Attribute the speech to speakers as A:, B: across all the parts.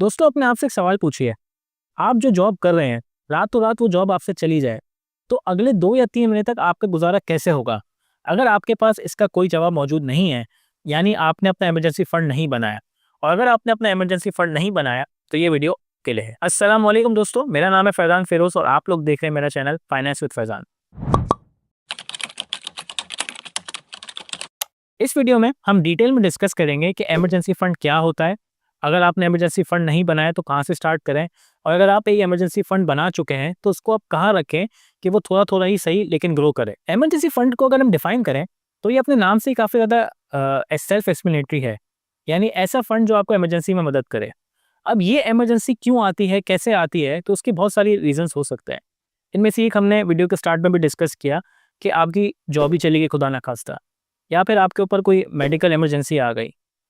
A: दोस्तों अपने आप से एक सवाल पूछिए। आप जो जॉब कर रहे हैं, रातों रात वो जॉब आपसे चली जाए, तो अगले 2 या 3 महीने तक आपका गुज़ारा कैसे होगा? अगर आपके पास इसका कोई जवाब मौजूद नहीं है, यानी आपने अपना इमरजेंसी फंड नहीं बनाया। और अगर आपने अपना इमरजेंसी फंड नहीं बनाया, तो ये वीडियो के लिए है। अस्सलाम वालेकुम दोस्तों, मेरा नाम है फैज़ान फ़िरोज़ और आप लोग देख रहे हैं मेरा चैनल फाइनेंस विद फैज़ान। इस वीडियो में हम डिटेल में डिस्कस करेंगे कि इमरजेंसी फंड क्या होता है, अगर आपने इमरजेंसी फंड नहीं बनाया तो कहाँ से स्टार्ट करें, और अगर आप एक इमरजेंसी फंड बना चुके हैं तो उसको आप कहाँ रखें कि वो थोड़ा थोड़ा ही सही लेकिन ग्रो करे। इमरजेंसी फंड को अगर हम डिफाइन करें तो ये अपने नाम से ही काफ़ी ज़्यादा सेल्फ एक्सप्लेनेटरी है, यानी ऐसा फंड जो आपको इमरजेंसी में मदद करे। अब ये इमरजेंसी क्यों आती है, कैसे आती है, तो उसके बहुत सारी रीजंस हो सकते हैं। इनमें से एक हमने वीडियो के स्टार्ट में भी डिस्कस किया कि आपकी जॉब ही चली गई खुदा ना खास्ता, या फिर आपके ऊपर कोई मेडिकल इमरजेंसी आ गई,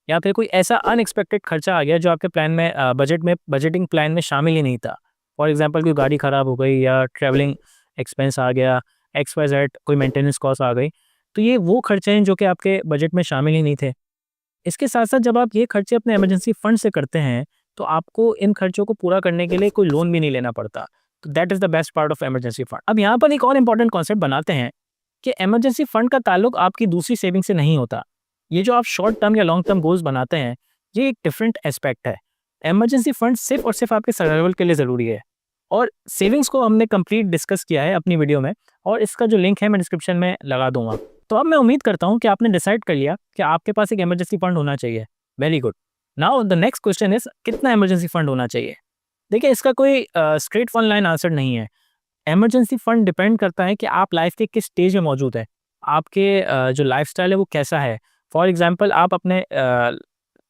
A: या फिर कोई ऐसा अनएक्सपेक्टेड खर्चा आ गया जो आपके प्लान में बजटिंग प्लान में शामिल ही नहीं था। फॉर एग्जांपल कोई गाड़ी ख़राब हो गई या ट्रैवलिंग एक्सपेंस आ गया, एक्स वाई जेड कोई मेंटेनेंस कॉस्ट आ गई। तो ये वो खर्चे हैं जो कि आपके बजट में शामिल ही नहीं थे। इसके साथ-साथ जब आप ये खर्चे अपने इमरजेंसी फंड से करते हैं, तो आपको इन खर्चों को पूरा करने के लिए कोई लोन भी नहीं लेना पड़ता। तो that is the best part of emergency fund. अब यहाँ पर एक और इम्पोर्टेंट कॉन्सेप्ट बनाते हैं कि इमरजेंसी फंड का ताल्लुक आपकी दूसरी सेविंग से नहीं होता। ये जो आप शॉर्ट टर्म या लॉन्ग टर्म गोल्स बनाते हैं, ये एक डिफरेंट एस्पेक्ट है। इमरजेंसी फंड सिर्फ़ और सिर्फ़ आपके सर्वाइवल के लिए ज़रूरी है, और सेविंग्स को हमने कंप्लीट डिस्कस किया है अपनी वीडियो में, और इसका जो लिंक है मैं डिस्क्रिप्शन में लगा दूँगा। तो अब मैं उम्मीद करता हूँ कि आपने डिसाइड कर लिया कि आपके पास एक इमरजेंसी फंड होना चाहिए। Very good. Now the next question is कितना इमरजेंसी फंड होना चाहिए? देखिए, इसका कोई स्ट्रेट वन लाइन आंसर नहीं है। इमरजेंसी फंड डिपेंड करता है कि आप लाइफ के किस स्टेज में मौजूद हैं। आपके जो लाइफ़स्टाइल है वो कैसा है। फॉर एग्ज़ाम्पल आप अपने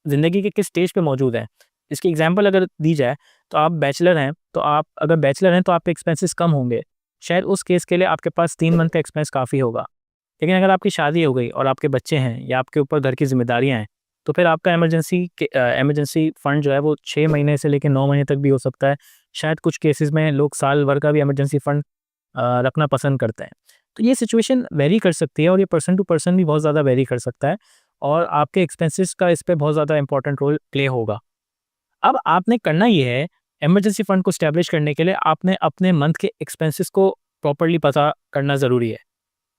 A: ज़िंदगी के किस स्टेज पे मौजूद हैं। इसकी एग्ज़ाम्पल अगर दी जाए तो आप बैचलर हैं, तो आप अगर बैचलर हैं तो आपके एक्सपेंसेस कम होंगे। शायद उस केस के लिए आपके पास 3 मंथ का एक्सपेंस काफ़ी होगा। लेकिन अगर आपकी शादी हो गई और आपके बच्चे हैं या आपके ऊपर घर की ज़िम्मेदारियाँ हैं, तो फिर आपका इमरजेंसी फंड जो है वो 6 महीने से लेके 9 महीने तक भी हो सकता है। शायद कुछ केसेस में लोग साल भर का भी इमरजेंसी फंड रखना पसंद करते हैं। तो ये सिचुएशन वेरी कर सकती है, और ये पर्सन टू पर्सन भी बहुत ज़्यादा वेरी कर सकता है, और आपके एक्सपेंसेस का इस पे बहुत ज़्यादा इंपॉर्टेंट रोल प्ले होगा। अब आपने करना ये है, इमरजेंसी फंड को एस्टैब्लिश करने के लिए आपने अपने मंथ के एक्सपेंसेस को प्रॉपर्ली पता करना ज़रूरी है।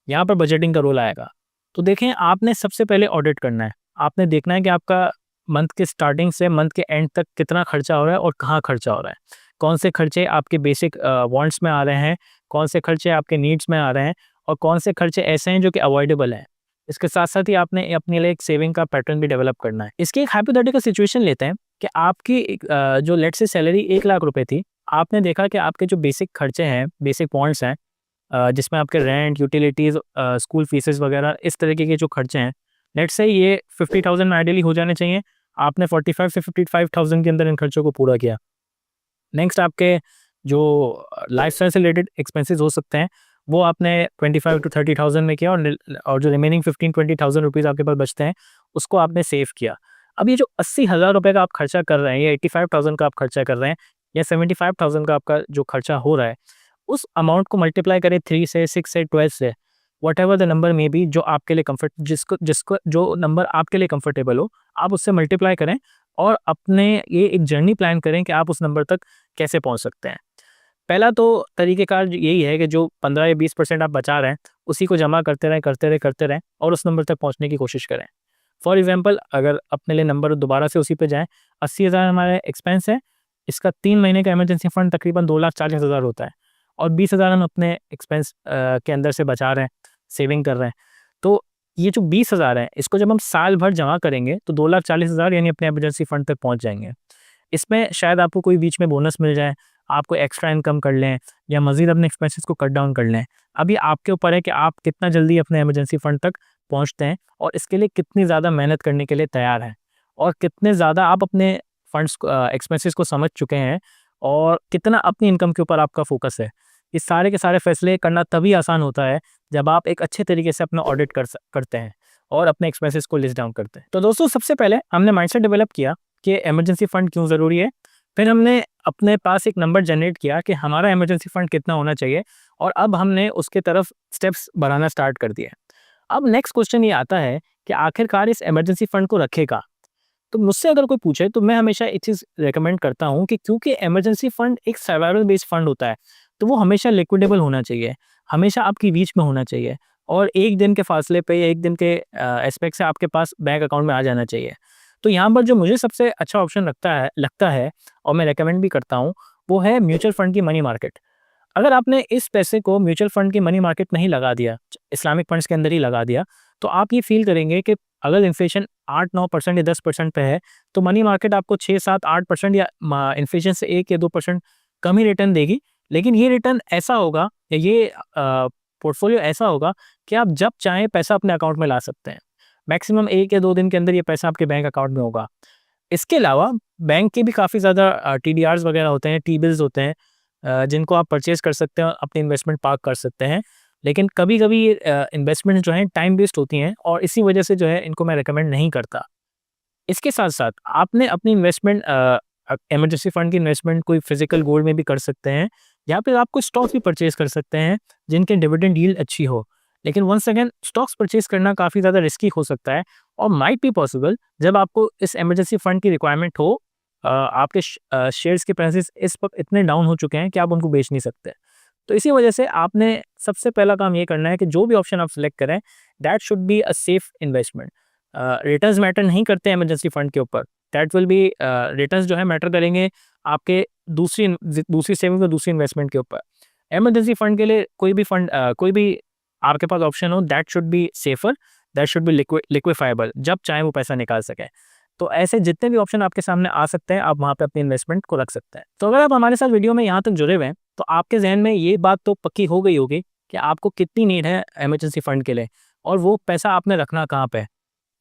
A: यहाँ पर बजटिंग का रोल आएगा। तो देखें, आपने सबसे पहले ऑडिट करना है। आपने देखना है कि आपका मंथ के स्टार्टिंग से मंथ के एंड तक कितना खर्चा हो रहा है और कहाँ खर्चा हो रहा है। कौन से खर्चे आपके बेसिक वांट्स में आ रहे हैं, कौन से खर्चे आपके नीड्स में आ रहे हैं, और कौन से खर्चे ऐसे हैं जो कि अवॉइडेबल हैं। इसके साथ-साथ ही आपने अपने लिए एक सेविंग का पैटर्न भी डेवलप करना है। इसकी एक हाइपोथेटिकल सिचुएशन लेते हैं कि आपकी जो लेट्स से सैलरी 1 लाख रुपए थी। आपने देखा कि आपके जो बेसिक खर्चे हैं, बेसिक वांट्स हैं, जिसमें आपके रेंट, यूटिलिटीज़, स्कूल फीसेस वगैरह इस तरीके के जो खर्चे हैं, लेट्स से ये 50,000 में आइडियली हो जाने चाहिए। आपने 45 से 55,000 के अंदर इन खर्चों को पूरा किया। नेक्स्ट आपके जो लाइफ़स्टाइल से रिलेटेड एक्सपेंसेस हो सकते हैं, वो आपने 25 टू 30,000 में किया, और जो रिमेनिंग 15-20,000 रुपीज़ आपके पास बचते हैं, उसको आपने सेव किया। अब ये जो 80,000 रुपए का आप खर्चा कर रहे हैं, या 85,000 का आप खर्चा कर रहे हैं, या 75,000 का आपका जो खर्चा हो रहा है, उस अमाउंट को मल्टीप्लाई करें 3 से, 6 से, 12 से, whatever the number may be, जो आपके लिए जिसको जिसको जो नंबर आपके लिए कंफर्टेबल हो, आप उससे मल्टीप्लाई करें, और अपने ये एक जर्नी प्लान करें कि आप उस नंबर तक कैसे पहुंच सकते हैं। पहला तो तरीक़ेकार यही है कि जो 15 या 20% आप बचा रहे हैं, उसी को जमा करते रहें, करते रहें, करते रहें, और उस नंबर तक पहुँचने की कोशिश करें। फॉर एग्ज़ाम्पल, अगर अपने लिए नंबर दोबारा से उसी पे जाएँ, 80,000 हमारा एक्सपेंस है, इसका 3 महीने का इमरजेंसी फंड तकरीबन 2,40,000 होता है, और 20,000 हम अपने एक्सपेंस के अंदर से बचा रहे हैं, सेविंग कर रहे हैं। तो ये जो 20,000 है, इसको जब हम साल भर जमा करेंगे तो 2,40,000 यानी अपने इमरजेंसी फंड तक पहुँच जाएँगे। इसमें शायद आपको कोई बीच में बोनस मिल जाए, आप कोई एक्स्ट्रा इनकम कर लें, या मज़ीद अपने एक्सपेंसेस को कट डाउन कर लें। अब ये आपके ऊपर है कि आप कितना जल्दी अपने इमरजेंसी फंड तक पहुँचते हैं, और इसके लिए कितनी ज़्यादा मेहनत करने के लिए तैयार हैं, और कितने ज़्यादा आप अपने एक्सपेंसेस को समझ चुके हैं, और कितना अपनी इनकम के ऊपर आपका फ़ोकस है। ये सारे के सारे फैसले करना तभी आसान होता है जब आप एक अच्छे तरीके से अपना ऑडिट करते हैं, और अपने एक्सपेंसेस को लिस्ट डाउन करते हैं। तो दोस्तों, सबसे पहले हमने माइंडसेट डेवलप किया कि इमरजेंसी फंड क्यों ज़रूरी है। फिर हमने अपने पास एक नंबर जनरेट किया कि हमारा इमरजेंसी फंड कितना होना चाहिए, और अब हमने उसके तरफ स्टेप्स बढ़ाना स्टार्ट कर दिए। अब नेक्स्ट क्वेश्चन ये आता है कि आखिरकार इस इमरजेंसी फंड को रखेगा। तो मुझसे अगर कोई पूछे तो मैं हमेशा एक चीज़ रिकमेंड करता हूँ कि क्योंकि इमरजेंसी फंड एक सर्वाइवल बेस्ड फंड होता है, तो वो हमेशा लिक्विडेबल होना चाहिए, हमेशा आपकी रीच में होना चाहिए और 1 दिन के फासले पे या 1 दिन के एस्पेक्ट से आपके पास बैंक अकाउंट में आ जाना चाहिए। तो यहाँ पर जो मुझे सबसे अच्छा ऑप्शन लगता है और मैं रिकमेंड भी करता हूँ, वो है म्यूचुअल फंड की मनी मार्केट। अगर आपने इस पैसे को म्यूचुअल फंड की मनी मार्केट नहीं लगा दिया, इस्लामिक फंड्स के अंदर ही लगा दिया, तो आप ये फ़ील करेंगे कि अगर इन्फ्लेशन 8-9% या 10% पे है, तो मनी मार्केट आपको 6-7-8% या इन्फ्लेशन से 1 या 2% कम ही रिटर्न देगी। लेकिन ये रिटर्न ऐसा होगा या ये पोर्टफोलियो ऐसा होगा कि आप जब चाहें पैसा अपने अकाउंट में ला सकते हैं। मैक्सिमम 1 या 2 दिन के अंदर ये पैसा आपके बैंक अकाउंट में होगा। इसके अलावा बैंक के भी काफ़ी ज़्यादा टीडीआर्स वगैरह होते हैं, टी-बिल्स होते हैं, जिनको आप परचेज़ कर सकते हैं और अपनी इन्वेस्टमेंट पार्क कर सकते हैं। लेकिन कभी-कभी ये इन्वेस्टमेंट जो है टाइम वेस्ट होती हैं और इसी वजह से जो है इनको मैं रिकमेंड नहीं करता। इसके साथ-साथ आपने अपनी इन्वेस्टमेंट इमरजेंसी फंड की इन्वेस्टमेंट कोई फिज़िकल गोल्ड में भी कर सकते हैं या फिर आप कोई स्टॉक्स भी परचेज़ कर सकते हैं, जिनके डिविडेंड यील्ड अच्छी हो। लेकिन वन्स अगेन स्टॉक्स परचेज़ करना काफ़ी ज़्यादा रिस्की हो सकता है और माइट बी पॉसिबल जब आपको इस इमरजेंसी फंड की रिक्वायरमेंट हो, आपके शेयर्स के प्राइसेस इस वक़्त इतने डाउन हो चुके हैं कि आप उनको बेच नहीं सकते। तो इसी वजह से आपने सबसे पहला काम ये करना है कि जो भी ऑप्शन आप सिलेक्ट करें, that should be a safe investment. Returns matter नहीं करते हैं इमरजेंसी फंड के ऊपर, दैट विल बी रिटर्न्स जो है मैटर करेंगे आपके दूसरी सेविंग्स और दूसरी इन्वेस्टमेंट के ऊपर। इमरजेंसी फंड के लिए कोई भी आपके पास ऑप्शन हो, that should be safer, that should be liquefiable, जब चाहे वो पैसा निकाल सकें। तो ऐसे जितने भी ऑप्शन आपके सामने आ सकते हैं, आप वहाँ पे अपनी इन्वेस्टमेंट को रख सकते हैं। तो अगर आप हमारे साथ वीडियो में यहाँ तक जुड़े हुए हैं, तो आपके ज़हन में ये बात तो पक्की हो गई होगी कि आपको कितनी नीड है इमरजेंसी फंड के लिए और वो पैसा आपने रखना कहाँ पे है।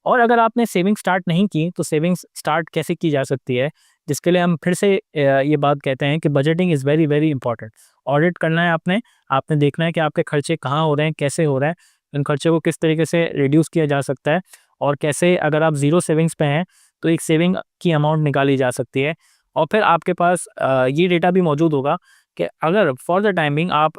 A: और अगर आपने सेविंग स्टार्ट नहीं की, तो सेविंग्स स्टार्ट कैसे की जा सकती है, जिसके लिए हम फिर से ये बात कहते हैं कि budgeting is very, very important. Audit करना है आपने, आपने देखना है कि आपके खर्चे कहाँ हो रहे हैं, कैसे हो रहे हैं, उन खर्चों को किस तरीके से रिड्यूस किया जा सकता है और कैसे अगर आप ज़ीरो सेविंग्स पे हैं, तो एक सेविंग की अमाउंट निकाली जा सकती है। और फिर आपके पास ये डेटा भी मौजूद होगा कि अगर फॉर द टाइम बिंग आप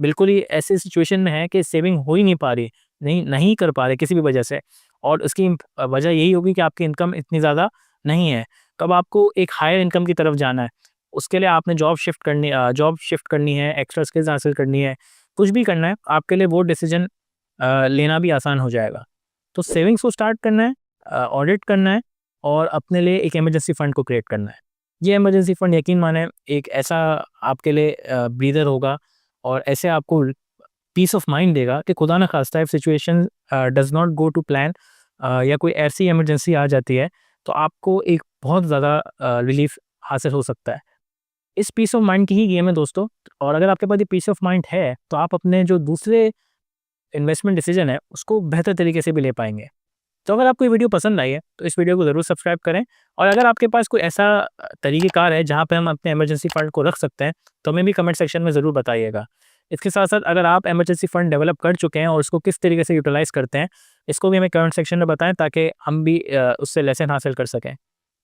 A: बिल्कुल ही ऐसी सिचुएशन में हैं कि सेविंग हो ही नहीं पा रही, नहीं कर पा रहे किसी भी वजह से और उसकी वजह यही होगी कि आपकी इनकम इतनी ज़्यादा नहीं है, तो अब आपको एक हायर इनकम की तरफ जाना है। उसके लिए आपने जॉब शिफ्ट करनी है, एक्स्ट्रा स्किल्स हासिल करनी है, कुछ भी करना है, आपके लिए वो डिसीजन लेना भी आसान हो जाएगा। तो सेविंग्स को स्टार्ट करना है, ऑडिट करना है और अपने लिए एक इमरजेंसी फंड को क्रिएट करना है। ये इमरजेंसी फंड यकीन माने एक ऐसा आपके लिए ब्रीदर होगा और ऐसे आपको पीस ऑफ माइंड देगा कि खुदा ना खास्ता if situation does not go to plan या कोई ऐसी इमरजेंसी आ जाती है, तो आपको एक बहुत ज़्यादा रिलीफ हासिल हो सकता है। इस पीस ऑफ माइंड की ही गेम है दोस्तों। और अगर आपके पास ये पीस ऑफ माइंड है, तो आप अपने जो दूसरे इन्वेस्टमेंट डिसीजन है, उसको बेहतर तरीके से भी ले पाएँगे। तो अगर आपको ये वीडियो पसंद आई है, तो इस वीडियो को ज़रूर सब्सक्राइब करें और अगर आपके पास कोई ऐसा तरीक़ेकार है, जहाँ पे हम अपने इमरजेंसी फंड को रख सकते हैं, तो हमें भी कमेंट सेक्शन में ज़रूर बताइएगा। इसके साथ-साथ अगर आप इमरजेंसी फंड डेवलप कर चुके हैं और उसको किस तरीके से यूटिलाइज़ करते हैं, इसको भी हमें कमेंट सेक्शन में बताएँ ताकि हम भी उससे लेसन हासिल कर सकें।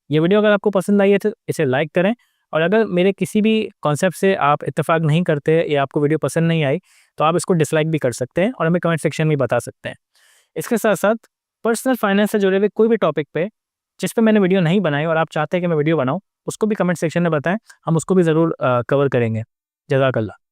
A: ये वीडियो अगर आपको पसंद आई है तो इसे लाइक करें और अगर मेरे किसी भी कॉन्सेप्ट से आप इत्तेफ़ाक नहीं करते या आपको वीडियो पसंद नहीं आई, तो आप इसको डिसलाइक भी कर सकते हैं और हमें कमेंट सेक्शन में बता सकते हैं। इसके साथ-साथ पर्सनल फाइनेंस से जुड़े हुए कोई भी टॉपिक पे, जिस पे मैंने वीडियो नहीं बनाई और आप चाहते हैं कि मैं वीडियो बनाऊँ, उसको भी कमेंट सेक्शन में बताएँ, हम उसको भी ज़रूर कवर करेंगे। जज़ाकल्लाह।